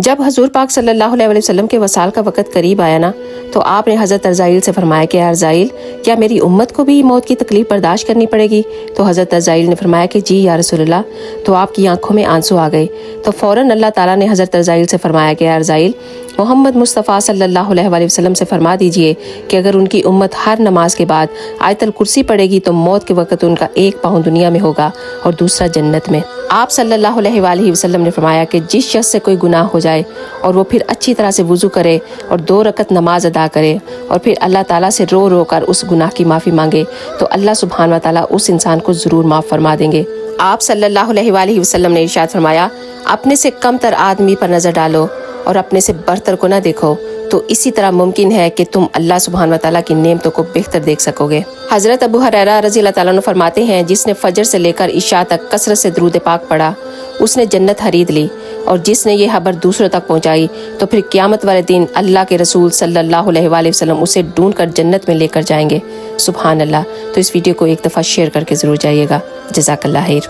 جب حضور پاک صلی اللہ علیہ وسلم کے وصال کا وقت قریب آیا نا تو آپ نے حضرت ارزائیل سے فرمایا کہ ارزائیل کیا میری امت کو بھی موت کی تکلیف برداشت کرنی پڑے گی؟ تو حضرت ارزائیل نے فرمایا کہ جی یا رسول اللہ۔ تو آپ کی آنکھوں میں آنسو آ گئے۔ تو فوراً اللہ تعالیٰ نے حضرت ارزائیل سے فرمایا کہ ارزائیل محمد مصطفیٰ صلی اللہ علیہ وآلہ وسلم سے فرما دیجئے کہ اگر ان کی امت ہر نماز کے بعد آیت الکرسی پڑھے گی تو موت کے وقت ان کا ایک پاؤں دنیا میں ہوگا اور دوسرا جنت میں۔ آپ صلی اللہ علیہ وآلہ وسلم نے فرمایا کہ جس شخص سے کوئی گناہ ہو جائے اور وہ پھر اچھی طرح سے وضو کرے اور 2 رکعت نماز ادا کرے اور پھر اللہ تعالیٰ سے رو رو کر اس گناہ کی معافی مانگے تو اللہ سبحانہ و تعالیٰ اس انسان کو ضرور معاف فرما دیں گے۔ آپ صلی اللہ علیہ وآلہ وسلم نے ارشاد فرمایا اپنے سے کم تر آدمی پر نظر ڈالو اور اپنے سے برتر کو نہ دیکھو، تو اسی طرح ممکن ہے کہ تم اللہ سبحانہ و تعالیٰ کی نعمتوں کو بہتر دیکھ سکو گے۔ حضرت ابو ہریرہ رضی اللہ تعالیٰ عنہ فرماتے ہیں جس نے فجر سے لے کر عشاء تک کثرت سے درود پاک پڑھا اس نے جنت خرید لی، اور جس نے یہ خبر دوسروں تک پہنچائی تو پھر قیامت والے دن اللہ کے رسول صلی اللہ علیہ وآلہ وسلم اسے ڈھونڈ کر جنت میں لے کر جائیں گے۔ سبحان اللہ۔ تو اس ویڈیو کو ایک دفعہ شیئر کر کے ضرور جائیے گا۔ جزاک اللہ خیر۔